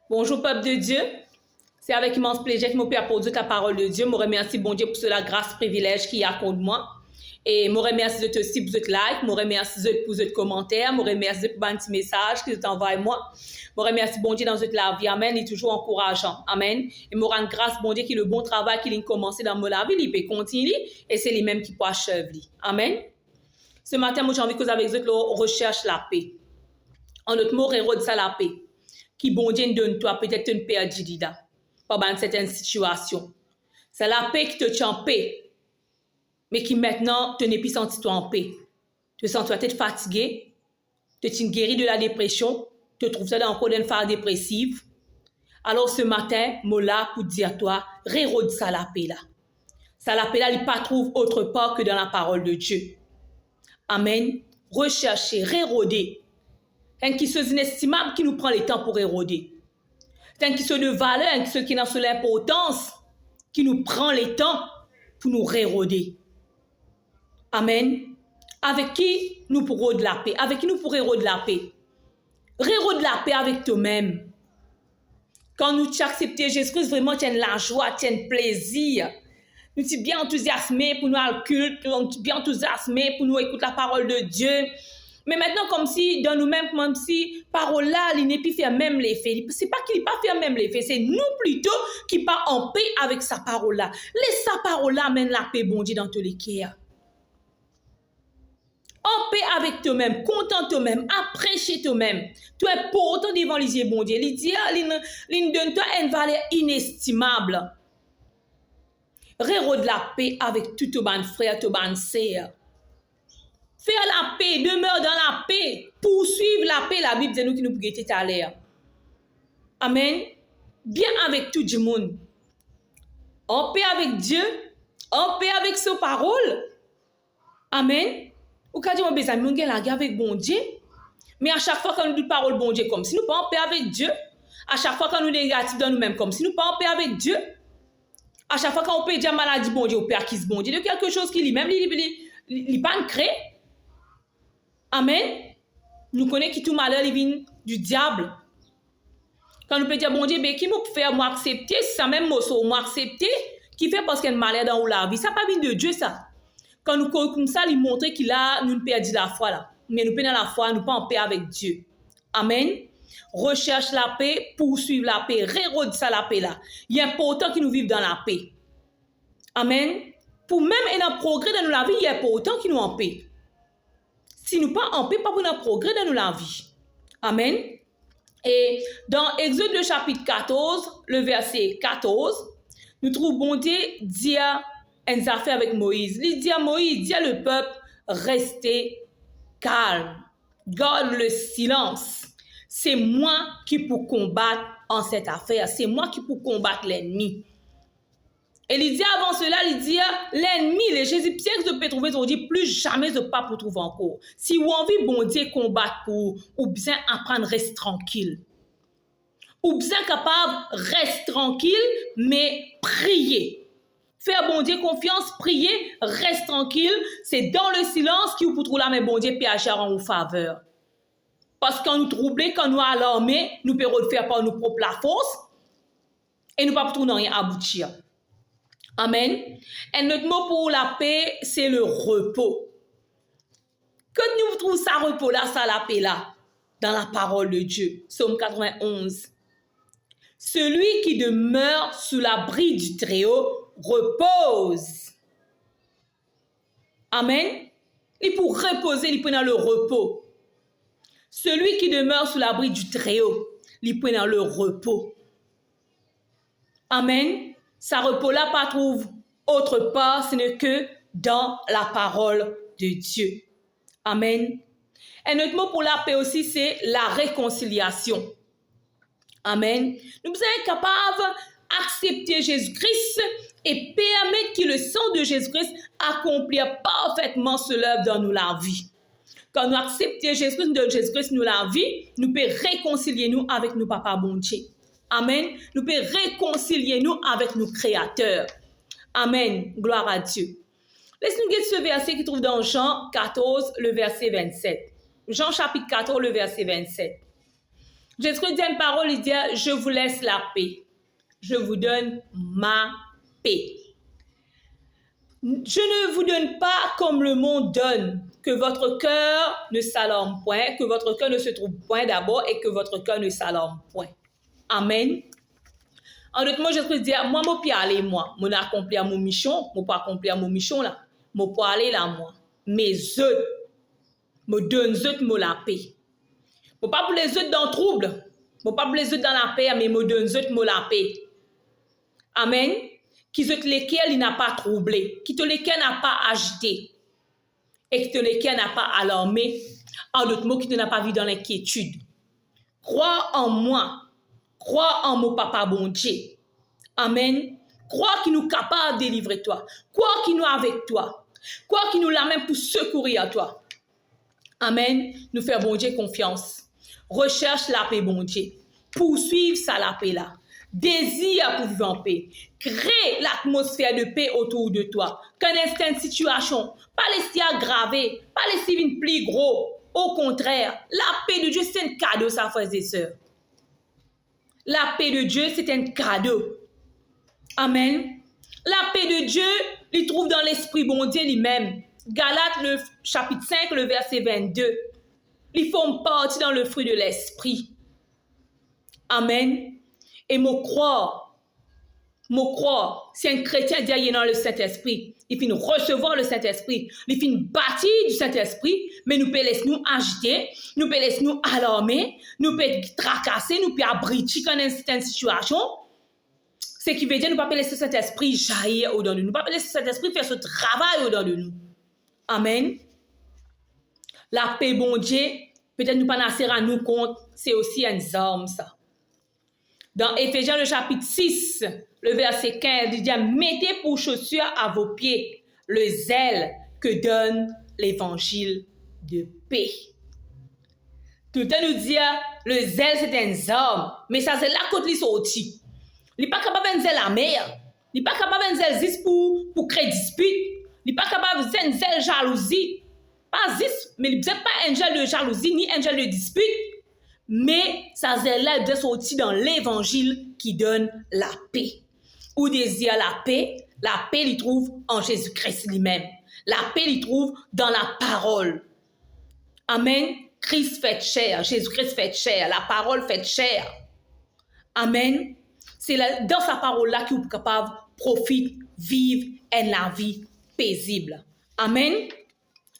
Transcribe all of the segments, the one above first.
Bonjour, peuple de Dieu. C'est avec immense plaisir que mon Père pour Dieu ta parole de Dieu. Je remercie, bon Dieu, pour cela grâce, privilège qu'il y a contre moi. Et je remercie de te aussi pour votre like, je remercie pour votre commentaire, je remercie pour un petit message que tu envoies moi. Je remercie, bon Dieu, dans votre la vie. Amen. Il est toujours encourageant. Amen. Et je rends grâce, bon Dieu, qui le bon travail qu'il a commencé dans mon vie, il peut continuer. Et c'est lui-même qui peut achever. Amen. Ce matin, moi, j'ai envie que vous avec vous recherche la paix. En notre mot, Hérode, ça la paix. Qui bon Dieu donne toi peut-être une paix dida pendant une certaine situation. C'est la paix qui te tient en paix, mais qui maintenant te n'est plus senti toi en paix. Tu sens toi être fatigué, tu es guéri de la dépression, tu te trouves ça dans encore une phase dépressive. Alors ce matin, moi là pour dire à toi, rérode ça la paix là. Ça la paix là, il pas trouve autre part que dans la parole de Dieu. Amen. Rechercher, réroder. Un qui sont inestimables qui nous prend le temps pour éroder. Un qui sont de valeur, un qui n'a pas l'importance, qui nous prend le temps pour nous réroder. Amen. Avec qui nous pourrons de la paix? Avec qui nous pourrons de la paix? Rérode la paix avec toi-même. Quand nous acceptons Jésus-Christ, vraiment, tu as la joie, tu as le plaisir. Nous sommes bien enthousiasmés pour nous aller au culte, nous sommes bien enthousiasmés pour nous écouter la parole de Dieu. Mais maintenant, comme si, dans nous-mêmes, comme si, parole-là, il n'est plus fait même l'effet. C'est pas qu'il n'est pas fait même l'effet, c'est nous plutôt qui pas en paix avec sa parole-là. Laisse sa parole-là amène la paix, bon Dieu, dans tous les cas. En paix avec toi-même, content toi-même, apprécié toi-même. Tu es pourtant devant les yeux, bon Dieu. Il dit, il donne toi une valeur inestimable. Rérode la paix avec tout ton frère, ton sœur. Faire la paix, demeure dans la paix, poursuivre la paix, la Bible dit nous qui nous pouvons tout à l'heure. Amen. Bien avec tout le monde. En paix avec Dieu, en paix avec sa parole. Amen. Ou quand on besoin de la guerre avec bon Dieu, mais à chaque fois que nous disons parole bon Dieu comme si nous pas en paix avec Dieu, à chaque fois que nous négatifs dans nous-mêmes comme si nous pas en paix avec Dieu, à chaque fois qu'on peut dire maladie bon Dieu, ou père qui se bon Dieu, de quelque chose qui lui-même, il pas créé. Amen. Nous connaissons que tout malheur vient du diable. Quand nous pouvons dire, bon Dieu, ben, qui m'a fait moi accepter, c'est ça même moi accepter, qui fait parce qu'il y a un malheur dans la vie. Ça pas vient de Dieu, ça. Quand nous comme ça, il montre qu'il a, nous perdu la foi là. Mais nous perdons la foi, nous pas en paix avec Dieu. Amen. Recherche la paix, poursuivre la paix, rérode ça la paix là. Il est important que nous vivions dans la paix. Amen. Pour même un progrès dans la vie, il est important que nous en paix. Si nous pas en paix, pas pour un progrès dans la vie. Amen. Et dans Exode le chapitre 14, le verset 14, nous trouvons bon Dieu dire une affaire avec Moïse. Il dit à Moïse, dit à le peuple, restez calme, garde le silence. C'est moi qui peux combattre en cette affaire. C'est moi qui peux combattre l'ennemi. Et il dit avant cela, il dit, l'ennemi, les Égyptiens que je peux trouver, ils dit, plus jamais je ne peux pas pour trouver encore. Si vous avez envie, bon Dieu, combattre pour, ou bien apprendre, reste tranquille. Ou bien capable, reste tranquille, mais prier. Faire bon Dieu confiance, prier, reste tranquille. C'est dans le silence qui vous trouve là, mais bon Dieu peut agir en vos faveur. Parce que quand nous troublons, quand nous alarmés, nous pouvons le faire par nos propres la force et nous ne pouvons pas rien aboutir. Amen. Et notre mot pour la paix, c'est le repos. Quand nous trouvons ça repos là, ça la paix là, dans la parole de Dieu. Psaume 91. Celui qui demeure sous l'abri du Très-Haut repose. Amen. Et pour reposer, il peut dans le repos. Celui qui demeure sous l'abri du Très-Haut, il peut dans le repos. Amen. Sa repos-là pas trouve autre part, ce n'est que dans la parole de Dieu. Amen. Et notre mot pour la paix aussi, c'est la réconciliation. Amen. Nous sommes capables d'accepter Jésus-Christ et permettre que le sang de Jésus-Christ accomplisse parfaitement cela dans nous la vie. Quand nous acceptons Jésus-Christ, de Jésus-Christ nous la vie, nous pouvons réconcilier nous avec nos papas bon Dieu. Amen. Nous pouvons réconcilier nous avec nos créateurs. Amen. Gloire à Dieu. Laisse-nous regarder ce verset qui trouve dans Jean 14, le verset 27. Jean chapitre 14, le verset 27. Jésus-Christ dit une parole, il dit, je vous laisse la paix. Je vous donne ma paix. Je ne vous donne pas comme le monde donne, que votre cœur ne s'alarme point, que votre cœur ne se trouble point d'abord et que votre cœur ne s'alarme point. Amen. En d'autres mots, Jésus dit, moi, je peux aller, moi. Je accomplir mon mission, je peux accomplir mon mission là. Je peux aller là, moi. Mais eux, je donne eux la paix. Je ne peux pas pour les autres dans le trouble. Je ne peux pas pour les autres dans la paix, mais je donne eux la paix. Amen. Qui te lesquels il n'a pas troublé, qui te lesquels n'a pas agité, et qui te lesquels n'a pas alarmé, en d'autres mots, qui te n'a pas vu dans l'inquiétude. Crois en moi, crois en mon papa bon Dieu. Amen. Crois qu'il nous est capable de délivrer toi, crois qu'il nous est avec toi, crois qu'il nous l'a même pour secourir à toi. Amen. Nous faire bon Dieu confiance. Recherche la paix bon Dieu. Poursuivre ça la paix là. Désire pour vivre en paix. Crée l'atmosphère de paix autour de toi. Qu'un instant de situation, pas laisser aggraver, pas laisser une plus gros. Au contraire, la paix de Dieu, c'est un cadeau, ça, frères et sœurs. La paix de Dieu, c'est un cadeau. Amen. La paix de Dieu, il trouve dans l'esprit bon Dieu lui-même. Galates, le chapitre 5, le verset 22. Ils font partie dans le fruit de l'esprit. Amen. Et me croire, si un chrétien dit qu'il est dans le Saint-Esprit, il finit recevoir le Saint-Esprit, il finit bâtir du Saint-Esprit, mais nous peut laisser nous agiter, nous peut laisser nous alarmer, nous peut tracasser, nous peut abriter quand une certaine situation. Ce qui veut dire nous ne pouvons pas laisser le Saint-Esprit jaillir au-dedans de nous, nous ne pouvons pas laisser le Saint-Esprit faire ce travail au-dedans de nous. Amen. La paix, bon Dieu, peut-être nous pas nasser à nous compte, c'est aussi un arme ça. Dans Éphésiens, le chapitre 6, le verset 15, il dit « Mettez pour chaussure à vos pieds le zèle que donne l'évangile de paix. » Tout le temps nous dit « Le zèle, c'est un arme. » Mais ça, c'est là qu'on lui sorti. Il n'est pas capable de zèle la mer. Il n'est pas capable de zèle juste pour créer dispute. Il n'est pas capable de zèle jalousie. Pas juste, mais il n'est pas un gel de jalousie ni un gel de dispute. Mais ça zèle-là doit sortir dans l'évangile qui donne la paix. Où désire la paix il trouve en Jésus-Christ lui-même. La paix il trouve dans la parole. Amen. Christ fait chair, Jésus-Christ fait chair, la parole fait chair. Amen. C'est dans sa parole-là qu'il est capable de profiter, vivre la vie paisible. Amen.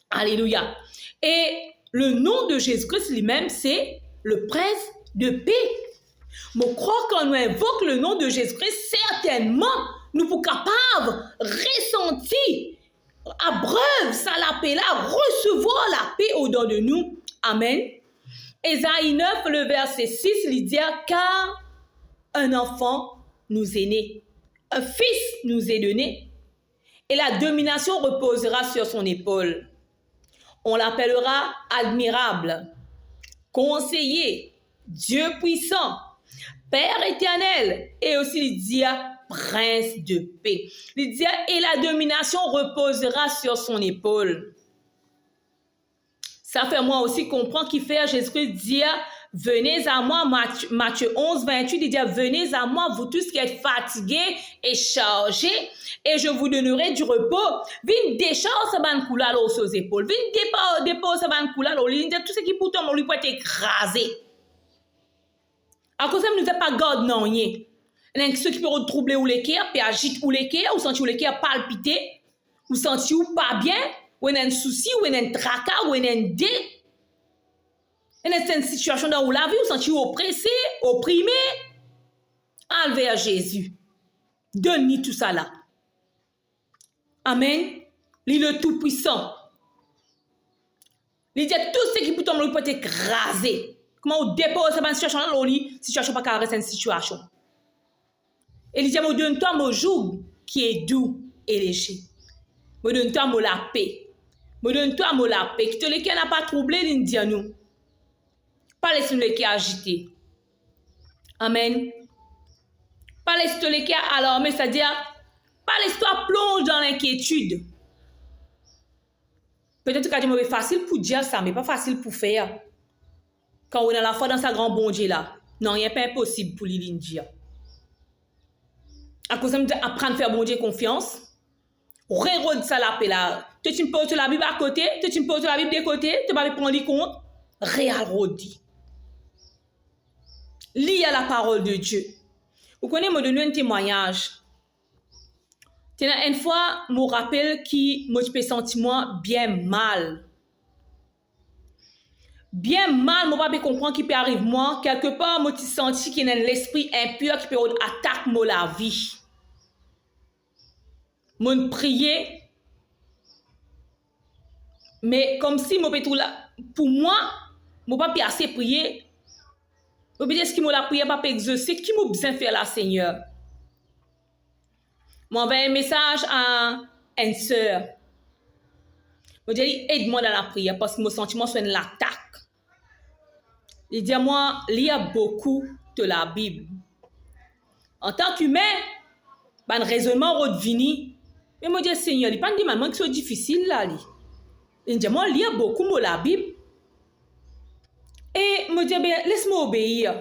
Alléluia. Et le nom de Jésus-Christ lui-même, c'est le prince de paix. Mais croire quand nous invoquons le nom de Jésus-Christ, certainement, nous sommes capables de ressentir, abreuve ça la paix là, recevoir la paix au-dedans de nous. Amen. Ésaïe 9, le verset 6, il dit « Car un enfant nous est né, un fils nous est donné, et la domination reposera sur son épaule. On l'appellera admirable, conseiller, Dieu puissant, Père éternel, et aussi il dit prince de paix. Il dit et la domination reposera sur son épaule. Ça fait moi aussi comprendre qu'il fait Jésus-Christ dire venez à moi, Matthieu 11, 28, il dit venez à moi, vous tous qui êtes fatigués et chargés, et je vous donnerai du repos. Vine décharge ce ban coulal sur ses épaules. Vine dépose ce ban coulal au lit. Tout ce qui pourtant lui peut être écrasé. À cause de nous n'avons pas garde non rien. Ceux qui peuvent troubler ou les cœurs, puis agiter ou les cœurs, ou sentir ou les cœurs palpiter, ou sentir ou pas bien, ou un souci, ou un tracas, ou un dé. Et dans une situation dans où la vie, ou sentir oppressé, opprimé, enlever à Jésus. Donne-lui tout ça là. Amen. Il est le tout-puissant. Il dit tout ce qui peut tomber peut être écrasé. Comment on dépose cette situation là, situation pas carré, c'est une situation. Et il dit me donne-toi mon joug qui est doux et léger. Me donne-toi mon la paix. Me donne-toi mon la paix. Qui te le qui n'a pas troublé, il dit à nous. Pas laisser le qui agité. Amen. Pas laisser le qui alarmé, c'est-à-dire pas laisse-toi plonger dans l'inquiétude. Peut-être que c'est facile pour dire ça, mais pas facile pour faire. Quand on a la foi dans sa grand bon Dieu là, non, il n'est pas impossible pour lui dire. À cause de apprendre à faire bon Dieu confiance, re-rôde ça la paix là. Tu me poses la Bible à côté, tu me poses la Bible de côté, tu vas prendre les compte, réal rôdi. Lis à la parole de Dieu. Vous connaissez, me donner un témoignage. Une fois, je me rappelle qui m'a fait sentiment bien mal. Bien mal, je ne comprends qui peut arriver moi. Quelque part, je me senti qu'il y a l'esprit impur qui peut attaquer la vie. Je priais. Mais comme si je tout là, pour moi, je ne peux pas assez prier. Je peux dire ce qui m'a prié, pas exaucer, qui m'a besoin de faire la Seigneur. Je m'envoie un message à une sœur. Je dis, aide-moi dans la prière parce que mon sentiment c'est une attaque. Il dit à moi, lis beaucoup de la Bible. En tant qu'humain, un raisonnement redevenu. Mais je dis, Seigneur, il n'y a pas de maman qui soit difficile là. Il dit, moi, lis beaucoup de la Bible. Et me dit, laisse-moi obéir.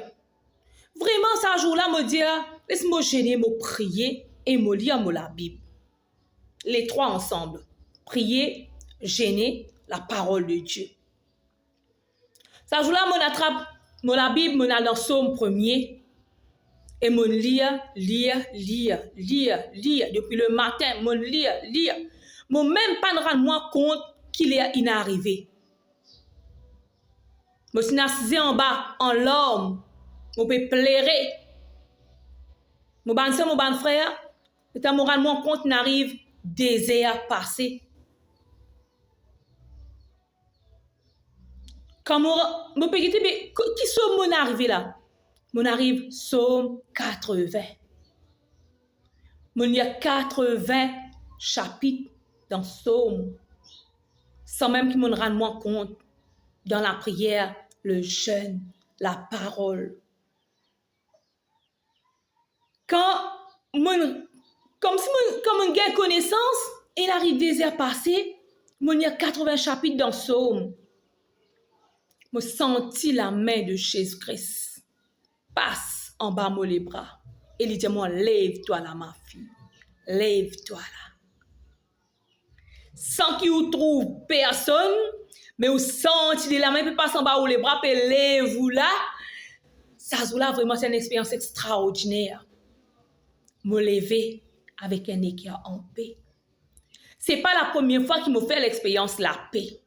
Vraiment, ce jour-là, me dit, laisse-moi gêner, me prier et me lire la Bible. Les trois ensemble. Prier, gêner, la parole de Dieu. Ce jour-là, je attrape la Bible, je dans le psaume 1er. Et je lire. Depuis le matin, je lire. Je ne même pas rendre compte qu'il est inarrivé. Je suis assis en bas, en l'homme. Je peux pleurer. Mon ban soeur, mon ban frère, et à mon rendre compte qu'il arrive des heures passées. Quand je peux dire, qui sont mon arrivé là? Mon arrive Psaume 80. Il y a 80 chapitres dans Psaume. Sans même qu'il me rende compte dans la prière, le jeûne, la parole. Comme on gagne connaissance, il arrive des heures passées, il y a 80 chapitres dans Psaume. Je senti la main de Jésus-Christ passe en bas de les bras. Et il dit, moi, lève-toi là, ma fille. Lève-toi là. Sans qu'il vous trouve personne, mais vous sentez la main qui passe en bas de les bras, et lève-vous là. Ça, là, vraiment, c'est une expérience extraordinaire. Me lever avec un écart en paix. Ce n'est pas la première fois qu'il me fait l'expérience la paix.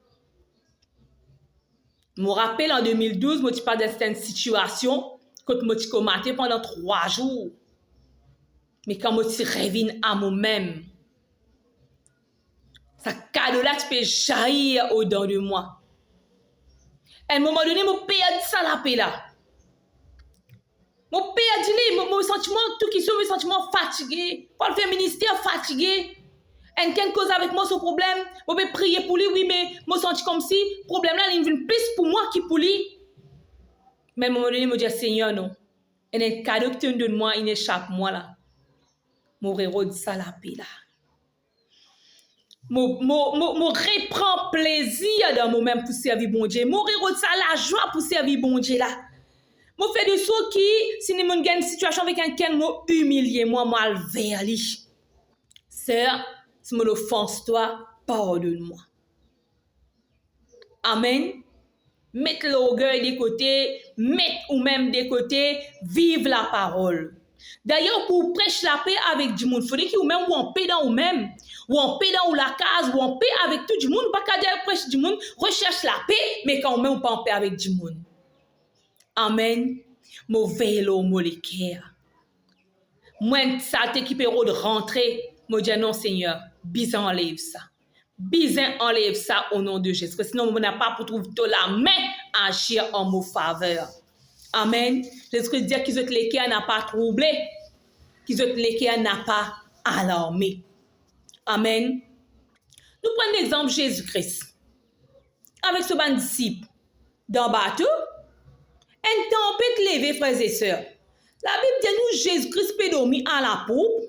Je me rappelle en 2012, je suis pas dans cette situation que je suis combattu pendant 3 jours. Mais quand je suis revenu à moi-même, ça cadeau-là tu peux jaillir au-dedans de moi. À un moment donné, je perds ça la paix là. Je perds mon sentiment, tout qui sont mes sentiments fatigués. Pour le faire ministère fatigué. Et quelque cause avec moi ce problème, je vais prier pour lui, oui, mais je me sens comme si le problème là, il vient plus pour moi que pour lui. Mais à un moment donné, je me dis, Seigneur, non. Et un cadeau que tu me donnes moi, il échappe moi là. Je reprends ça la paix là. Je reprends plaisir dans moi-même pour servir bon Dieu. Je reprends ça la joie pour servir bon Dieu là. Je fais de ce qui, si nous avons une situation avec quelqu'un, je humilier moi, mal vers lui. Sœur, si je m'offense toi, pardonne-moi. Amen. Mettre l'orgueil de côté, mettre ou même de côté, vive la parole. D'ailleurs, pour prêcher la paix avec du monde, il faudrait qu'il ou même ou en paix dans ou même, ou en paix dans ou la case, ou en paix avec tout du monde, pas qu'à dire prêche du monde, recherche la paix, mais quand même ou pas en paix avec du monde. Amen. Mauvais l'eau, molécule. Moi, ça t'équipe de rentrer. Moi, dis non, Seigneur, bizarre enlève ça. Bizarre enlève ça au nom de Jésus. Sinon, on n'a pas pour trouver la main à agir en mon faveur. Amen. Jésus dit qu'ils ont l'équerre n'a pas troublé. Qu'ils ont l'équerre n'a pas alarmé. Amen. Nous prenons l'exemple Jésus-Christ. Avec ce bon disciple. Dans le bateau, une tempête levée, frères et sœurs. La Bible dit nous Jésus-Christ peut dormir à la poupe.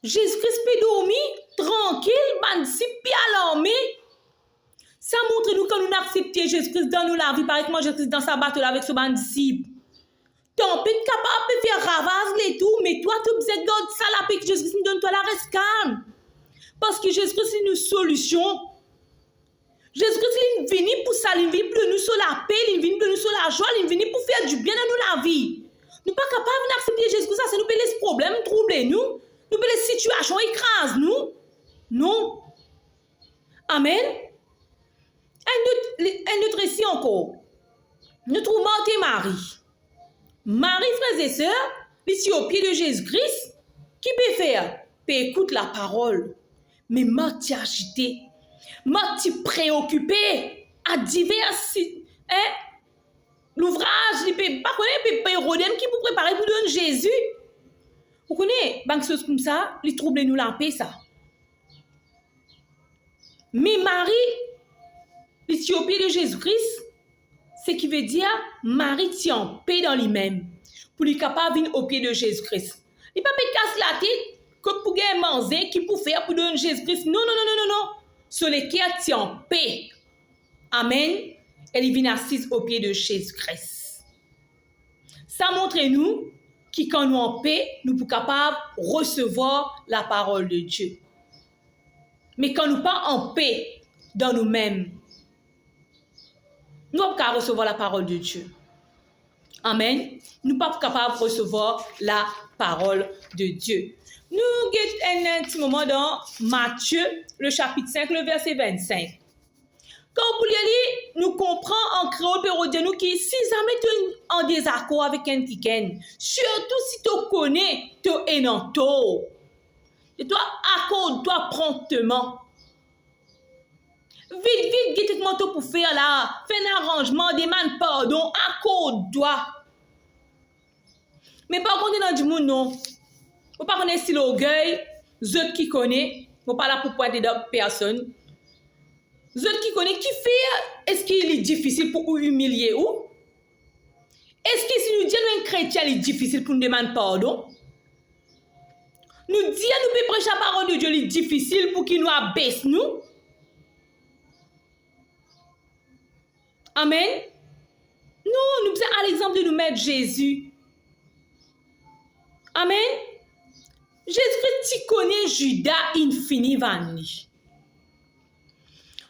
Jésus-Christ peut dormir tranquille, bandit, puis alarmé. Ça montre nous quand nous acceptons Jésus-Christ dans nous la vie, par exemple, Jésus-Christ dans sa bataille avec son disciple. Ton peut être capable de faire ravage et tout, mais toi, tu as besoin de ça, la paix que Jésus-Christ nous donne, toi, la reste calme. Parce que Jésus-Christ, c'est une solution. Jésus-Christ, il est venu pour ça, il est venu pour nous sur la paix, il est venu pour nous sur la joie, il est venu pour faire du bien dans nous la vie. Nous ne sommes pas capables d'accepter Jésus-Christ, ça nous peut les problèmes troubler nous, nous peut les situations écraser nous. Non. Amen. Un autre récit encore. Nous trouvons Marthe et Marie. Marie, frères et sœurs, ici au pied de Jésus-Christ, qui peut faire? Peut écouter la parole. Mais Marthe est agitée. Marthe est préoccupée à divers l'ouvrage, il peut pas connaître qui pour préparer pour donner Jésus. Vous connaissez, des choses comme ça, les troubles nous la paix ça. Mais Marie, ici au pied de Jésus-Christ, ce qui veut dire Marie tient en paix dans lui-même pour lui capable de venir au pied de Jésus-Christ. Il ne peut pas casser la tête que pour gagner manger qui pour faire pour donner Jésus-Christ. Non. Sur les qui tient en paix. Amen. Elle vient assise au pied de Jésus-Christ. Ça montre nous que quand nous en paix, nous sommes capables de recevoir la parole de Dieu. Mais quand nous ne sommes pas en paix dans nous-mêmes, nous ne sommes pas capables de recevoir la parole de Dieu. Amen. Nous ne sommes pas capables de recevoir la parole de Dieu. Nous avons un petit moment dans Matthieu, le chapitre 5, le verset 25. Quand vous lire, nous comprenons en créole de nous que si jamais tu es en désaccord avec un tiken, surtout si tu connais, tu es en tort. Tu dois accorde-toi promptement. Vite, dis-moi tout pour faire là. Fais un arrangement, demande pardon, accorde-toi. Mais par contre, dans du monde, non. Vous ne connaissez pas si l'orgueil, ceux qui connaissent, vous ne parlez pas pour pointer d'autres personnes. Ceux qui connaissent, qui fait, est-ce qu'il est difficile pour vous humilier ou? Est-ce que si nous disons un chrétien, il est difficile pour nous demander pardon? Nous disons, nous pouvons prêcher la parole de Dieu, il est difficile pour qu'il nous abaisse nous? Amen? Non, nous sommes à l'exemple de nous mettre Jésus. Amen? Jésus-Christ, tu connais Judas infini vanni.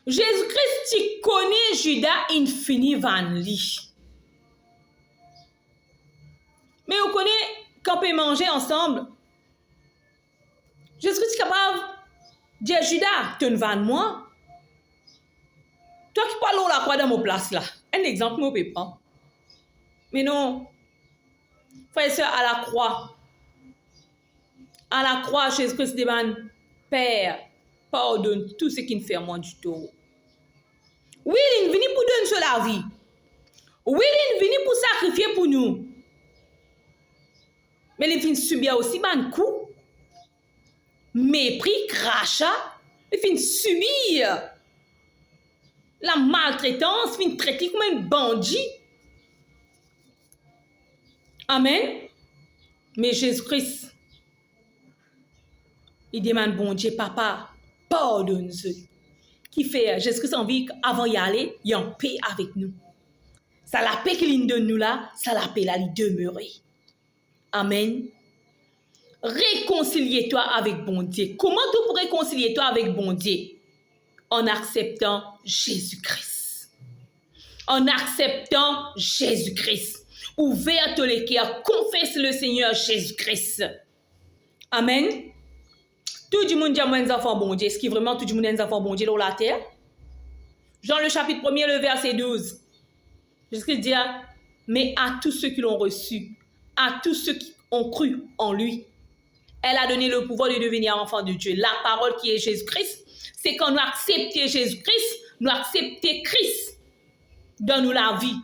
Jésus-Christ, tu connais Judas infini vanni. Mais vous connaissez, quand on peut manger ensemble, Jésus-Christ est capable de dire Judas, tu ne vannes moi. Toi qui parles la croix dans mon place là. Un exemple, je ne peux pas. Mais non. Frère et soeur, à la croix. À la croix, Jésus-Christ demande, Père, pardonne tout ce qui ne fait moi du tout. Oui, il est venu pour donner sur la vie. Oui, il est venu pour sacrifier pour nous. Mais il est venu subir aussi un coup. Mépris, crachat. Il est venu subir la maltraitance, il est venu traiter comme un bandit. Amen. Mais Jésus-Christ, il demande, bon Dieu, papa, pardonne-le. Qui fait, Jésus-Christ a envie, avant d'y aller, il est en paix avec nous. Ça la paix qu'il donne nous là, ça la paix là, il demeure. Amen. Réconciliez-toi avec bon Dieu. Comment tu peux réconcilier-toi avec bon Dieu? En acceptant Jésus-Christ. En acceptant Jésus-Christ. Ouvert les cœurs, confesse le Seigneur Jésus-Christ. Amen. Tout le monde dit à moi des enfants bon Dieu. Est-ce que vraiment tout le monde est des enfants bon Dieu dans la terre? Jean le chapitre 1er, le verset 12. Jésus-Christ dit, mais à tous ceux qui l'ont reçu, à tous ceux qui ont cru en lui, elle a donné le pouvoir de devenir enfant de Dieu. La parole qui est Jésus-Christ, c'est quand nous acceptons Jésus-Christ, nous acceptons Christ dans nous la vie,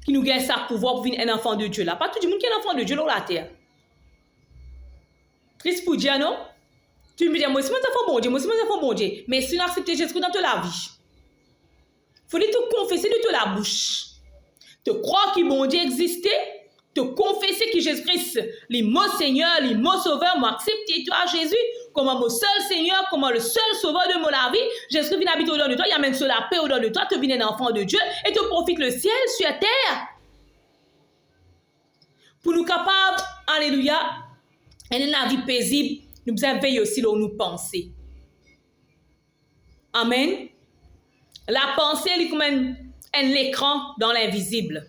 qui nous gagne sa pouvoir pour devenir un enfant de Dieu. Là, pas tout le monde qui est un enfant de Dieu dans la terre. Triste pour dire, non? Tu me dis, moi, c'est mon enfant bon Dieu, moi, c'est mon enfant bon Dieu. Mais si nous acceptons Jésus dans toute la vie, il faut te confesser de toute la bouche. Te croire que bon Dieu existait, te confesser que Jésus-Christ, les mots Seigneur, les mots Sauveur, m'ont accepté, toi, Jésus, comment mon seul Seigneur, comment le seul sauveur de mon vie, Jésus vient habiter au-dedans de toi, il amène sur la paix au-dedans de toi, te vient un enfant de Dieu et te profite le ciel sur terre. Pour nous capables, alléluia, et la vie paisible, nous devons veiller aussi là où nous pensons. Amen. La pensée, elle est comme un écran dans l'invisible.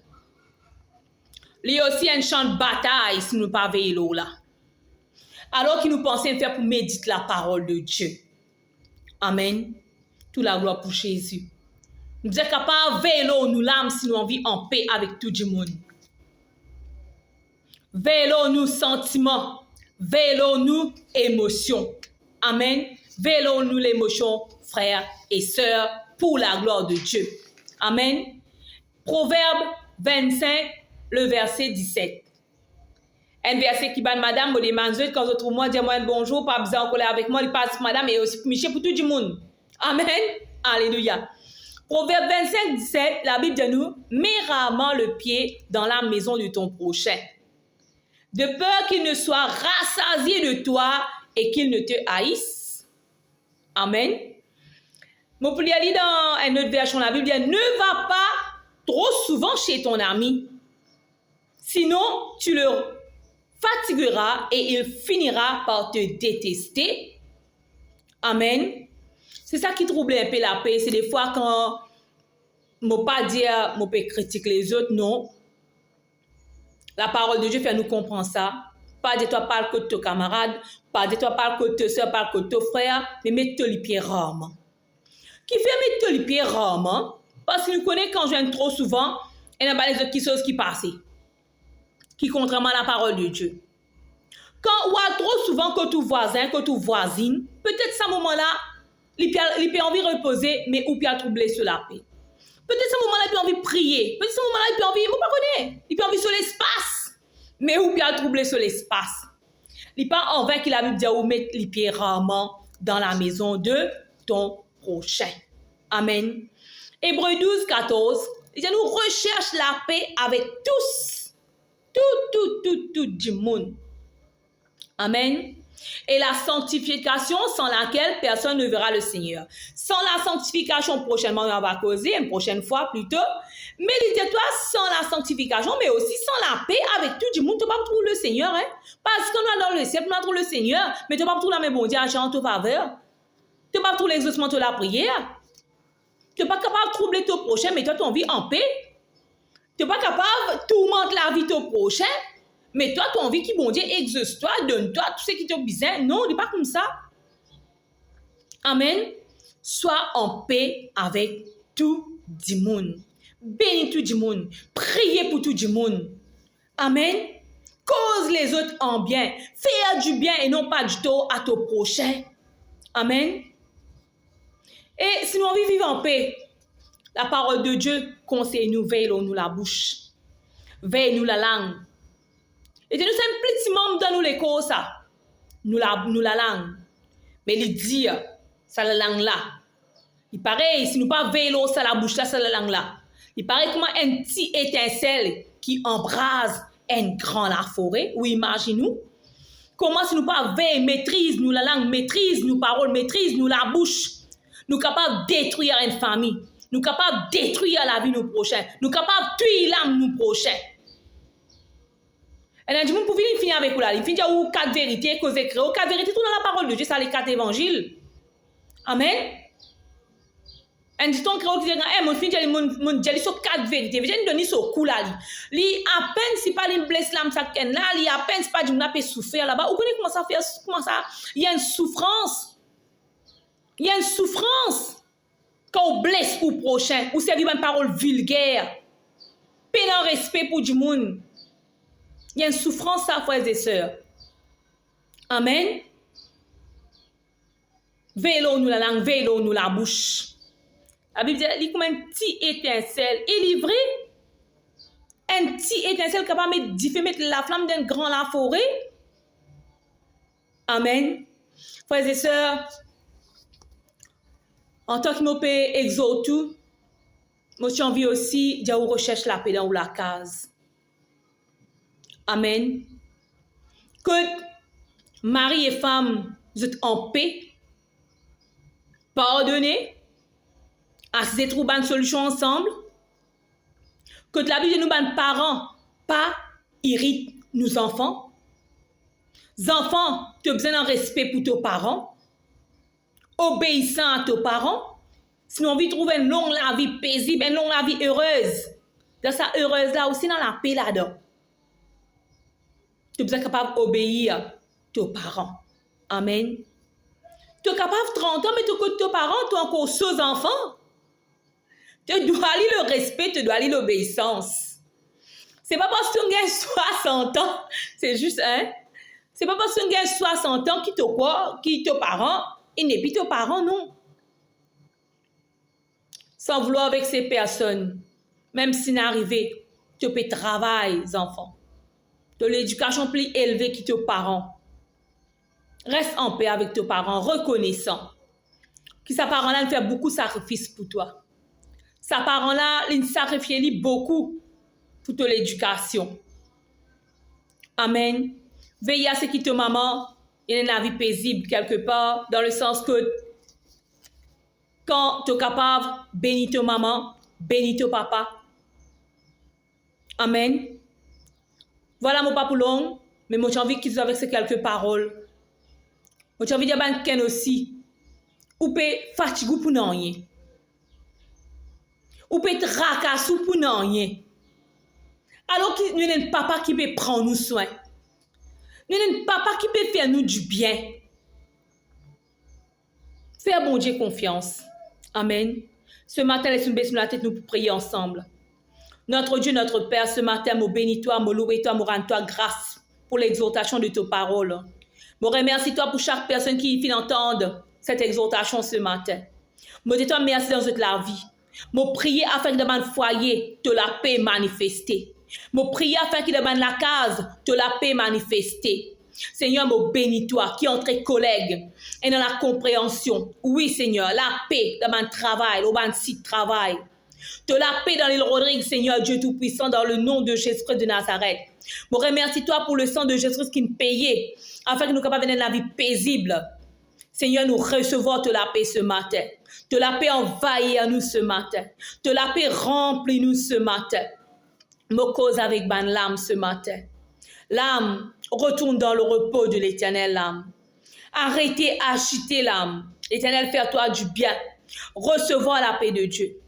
Il y a aussi un champ de bataille si nous ne pas veiller là. Alors qu'il nous pensait faire pour méditer la parole de Dieu. Amen. Toute la gloire pour Jésus. Nous sommes capables de veiller là où nous l'âme si nous envie en paix avec tout le monde. Veille là où nous sentiments. Veille là où nous émotions. Amen. Veille là où nous l'émotion, frères et sœurs, pour la gloire de Dieu. Amen. Proverbe 25, le verset 17. Un verset qui bat madame, quand je trouve moi, dis-moi bonjour, pas besoin de coller avec moi, il passe madame et aussi pour tout le monde. Amen. Alléluia. Proverbe 25, 17, la Bible dit nous, mets rarement le pied dans la maison de ton prochain, de peur qu'il ne soit rassasié de toi et qu'il ne te haïsse. Amen. Mon plus aller dans une autre version, la Bible dit, ne va pas trop souvent chez ton ami, sinon tu le fatigueras et il finira par te détester. Amen. C'est ça qui trouble un peu la paix. C'est des fois quand je ne pas dire, je peux critiquer les autres, non. La parole de Dieu fait nous comprendre ça. Pas de toi parle que de ton camarade, pas de toi parle que de ta soeur, parle que de ton frère, mais mets-toi les pieds rarement. Qui fait mettre les pieds rarement? Parce que nous connaissons quand je viens trop souvent, et il y a des autres choses qui passent, qui contrairement à la parole de Dieu. Quand on voit trop souvent que tout voisin, que tout voisine, peut-être à ce moment-là, il peut envie de reposer, mais ou peut troubler sur la paix. Peut-être à ce moment-là, il peut envie de prier. Peut-être à ce moment-là, il peut envie, moi pas connaître, il peut envie sur l'espace, mais ou peut troubler sur l'espace. Il pas en vain qu'il a Bible dit ou mettre les pieds rarement dans la maison de ton prochain. Amen. Hébreux 12, 14, il dit nous recherche la paix avec tous. Tout du monde. Amen. Et la sanctification sans laquelle personne ne verra le Seigneur. Sans la sanctification, prochainement, on va causer, une prochaine fois plutôt. Médite-toi sans la sanctification, mais aussi sans la paix avec tout le monde. Tu ne vas pas trouver le Seigneur. Hein? Parce qu'on est dans le ciel, tu vas trouver le Seigneur, mais tu ne vas pas trouver la même bon Dieu à en ta faveur. Tu ne vas pas trouver l'exaucement de la prière. Tu n'es pas capable de troubler ton prochain, mais toi, tu as envie en paix. Tu n'es pas capable de tourmenter la vie de ton prochain. Mais toi, tu as envie que bon Dieu exauce-toi, donne-toi tout ce qui te besoin. Non, n'est pas comme ça. Amen. Sois en paix avec tout le monde. Bénis tout le monde. Priez pour tout le monde. Amen. Cause les autres en bien. Fais du bien et non pas du tort à ton prochain. Amen. Et si nous envie de vivre en paix, la parole de Dieu conseille nous, veille-nous la bouche. Veille-nous la langue. Et nous sommes petits membres dans nous les causes, ça. Nous la langue. Mais il dit, ça la langue là. Il paraît, si nous pas veillons ça la bouche là, ça la langue là. Il paraît comme un petit étincelle qui embrase un grand la forêt. Oui, imaginez-nous. Comment si nous pas veillons, maîtrise nous la langue, maîtrise nous paroles, maîtrise nous la bouche. Nous capables de détruire une famille. Nous capables de détruire la vie de nos prochains. Nous capables de tuer l'âme de nos prochains. Et là, pour finir avec vous là, il finit avec 4 vérités que vous écrivez. 4 vérités, tout dans la parole de Dieu, ça les 4 évangiles. Amen. Et dit on crée qui dit mon fin mon dit sur 4 vérités. Je viens donner sur coup là li à peine si pas une blesse l'âme ça ken là, li à peine si pas du n'a pas souffrir là-bas. Vous connaissez comment ça il y a une souffrance. Il y a une souffrance quand on blesse pour prochain, ou servir une parole vulgaire. Pénant respect pour du monde. Il y a une souffrance, ça, frères et sœurs. Amen. Veillons-nous la langue, veillons-nous la bouche. La Bible dit, il y a comme un petit étincelle. Et livré, un petit étincelle capable de mettre la flamme d'un grand la forêt. Amen. Frères et sœurs, en tant que je exhorte tout, moi j'ai envie aussi de rechercher la paix dans la case. Amen. Que mari et femme vous êtes en paix, pardonnez, assez trouver une solution ensemble, que la Bible nous ban parents, pas irrite nos enfants. Les enfants, tu as besoin d'un respect pour tes parents, obéissant à tes parents, sinon on veut trouver une longue la vie paisible, une longue la vie heureuse. Dans sa heureuse là aussi, dans la paix là-dedans. Tu es besoin capable d'obéir à tes parents. Amen. Tu es capable de 30 ans, mais tu côté tes parents, tu es encore sous enfants. Tu dois aller le respect, tu dois aller l'obéissance. C'est pas parce que tu as 60 ans, c'est juste, hein? C'est pas parce que tu as 60 ans qui te parents, et n'est plus tes parents, non. Sans vouloir avec ces personnes, même si n'arrivé, tu peux travailler, les enfants. De l'éducation plus élevée que tes parents. Reste en paix avec tes parents, reconnaissant que sa parent-là fait beaucoup de sacrifices pour toi. Sa parent-là, il sacrifie beaucoup pour ton l'éducation. Amen. Veillez à ce que ta maman ait une vie paisible quelque part, dans le sens que quand tu es capable, bénis ta maman, bénis ton papa. Amen. Voilà mon pas pour long, mais moi j'ai envie qu'ils avec ces quelques paroles. Moi j'ai envie de dire qu'elle aussi, ou peut fatiguer pour non rien. Ou peut être racassou pour non rien. Alors que nous avons un papa qui peut prendre nous soin. Nous avons un papa qui peut faire nous du bien. Fais à bon Dieu confiance. Amen. Ce matin, laisse-nous baisser la tête, nous pour prier ensemble. Notre Dieu, notre Père, ce matin, me bénis-toi, me louer-toi, me rends-toi grâce pour l'exhortation de tes paroles. Me remercie-toi pour chaque personne qui finit d'entendre cette exhortation ce matin. Me dis-toi merci dans toute la vie. Me prier afin que dans mon foyer, te la paix manifestée. Me prier afin que dans la case, te la paix manifestée. Seigneur, me bénis-toi, qui entre collègues et dans la compréhension. Oui, Seigneur, la paix dans mon travail, au mon site de travail. Te la paix dans l'île Rodrigue, Seigneur Dieu Tout-Puissant, dans le nom de Jésus-Christ de Nazareth. Me remercie-toi pour le sang de Jésus-Christ qui nous payait, afin que nous capables de mener la vie paisible. Seigneur, nous recevons te la paix ce matin. Te la paix envahit à nous ce matin. Te la paix remplit nous ce matin. Me cause avec ban l'âme ce matin. L'âme retourne dans le repos de l'Éternel, l'âme. Arrêtez, agitez l'âme. L'Éternel fait à toi du bien. Recevons la paix de Dieu.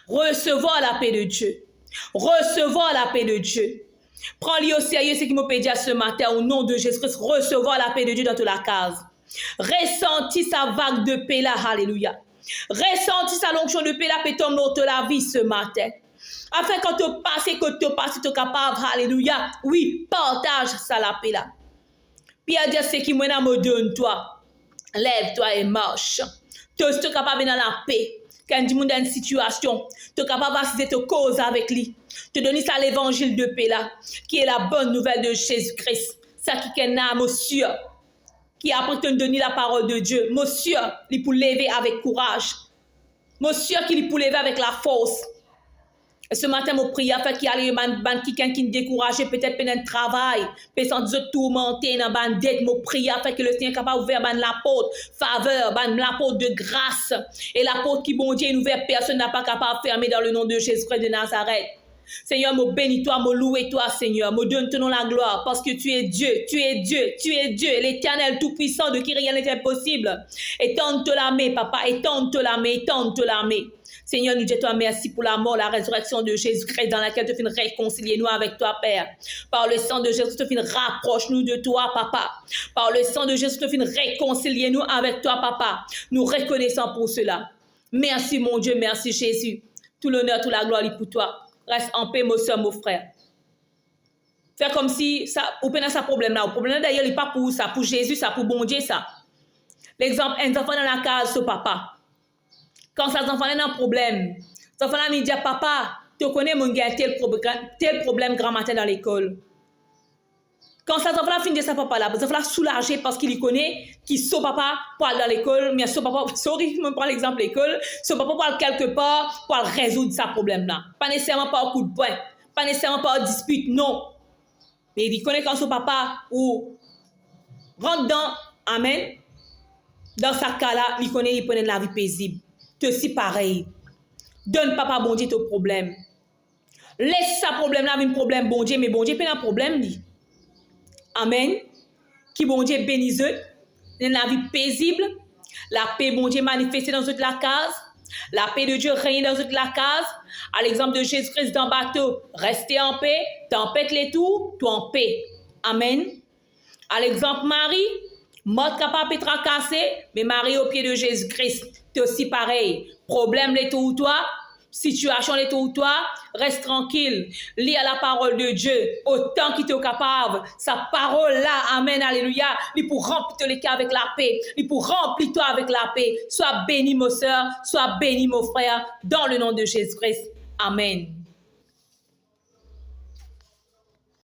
Recevons la paix de Dieu. Recevons la paix de Dieu. Prends-le au sérieux ce qui me pédia ce matin au nom de Jésus-Christ. Recevons la paix de Dieu dans toute la case. Ressentis sa vague de paix là, alléluia. Ressentis sa lonction de paix là, peut tomber dans la vie ce matin. Afin quand tu passes, tu es capable, alléluia. Oui, partage ça la paix là. Puis à dire ce qui me donne toi. Lève-toi et marche. Tu es capable dans la paix. Quand tu es dans une situation, tu es capable d'assister tes causes avec lui. Tu donnes ça l'évangile de paix là, qui est la bonne nouvelle de Jésus-Christ. Ça qui est là, monsieur, qui a appris de donner la parole de Dieu. Monsieur, il peut lever avec courage. Monsieur, qui peut lever avec la force. Et ce matin, mon prière fait qu'il y a quelqu'un qui est découragé, peut-être pendant le travail, peut-être se tourmenter dans la dette. Mon prière fait que le Seigneur est capable d'ouvrir la porte, faveur, la porte de grâce. Et la porte qui, bon Dieu, est ouverte, personne n'a pas capable de fermer dans le nom de Jésus-Christ de Nazareth. Seigneur, me bénis-toi, me louer-toi, Seigneur, me donne ton nom la gloire, parce que tu es Dieu, tu es Dieu, tu es Dieu, l'Éternel tout-puissant, de qui rien n'est impossible. Étends-toi la main, papa, étends-toi la main, étends-toi la main. Seigneur, nous disons merci pour la mort, la résurrection de Jésus-Christ dans laquelle tu finis réconcilier nous avec toi, Père. Par le sang de Jésus, tu finis rapproche-nous de toi, Papa. Par le sang de Jésus, tu finis réconcilier nous avec toi, Papa. Nous reconnaissons pour cela. Merci, mon Dieu, merci, Jésus. Tout l'honneur, toute la gloire est pour toi. Reste en paix, mon soeur, mon frère. Fais comme si ça, ou pas ça problème là. Le problème d'ailleurs, il n'est pas pour ça, pour Jésus, ça, pour bon Dieu, ça. L'exemple, un enfant dans la case, ce papa. Quand ces enfants ont un problème, ces enfants ont dit, papa, tu connais mon gars, tel problème grand matin dans l'école. Quand ces enfants finissent ça, papa là, les enfants sont soulagés parce qu'il connaît qu'il son papa pour aller dans l'école, mais son papa, sorry, je me prends l'exemple de l'école, son papa pour aller quelque part pour résoudre ce problème là. Pas nécessairement par un coup de poing, pas nécessairement par une dispute, non. Mais il connaît quand son papa ou rentre dans, amen. Dans ce cas-là, il connaît, il prenait la vie paisible. Te aussi pareil. Donne papa bon Dieu ton problème. Laisse ça problème là, un problème bon Dieu, mais bon Dieu pas un problème ni. Amen. Qui bon Dieu bénisse eux, la vie paisible, la paix bon Dieu manifestée dans toute la case, la paix de Dieu règne dans toute la case. À l'exemple de Jésus-Christ dans le bateau, restez en paix, tempête les tours, toi en paix. Amen. À l'exemple Marie, mort capable de tracasser, mais Marie au pied de Jésus-Christ, c'est aussi pareil. Problème les tours toi, situation les tours toi, reste tranquille. Lis à la parole de Dieu autant qu'il est capable. Sa parole là, amen, alléluia. Il pour remplir les cas avec la paix. Il pour remplir toi avec la paix. Sois béni, mon soeur, sois béni, mon frère, dans le nom de Jésus-Christ. Amen.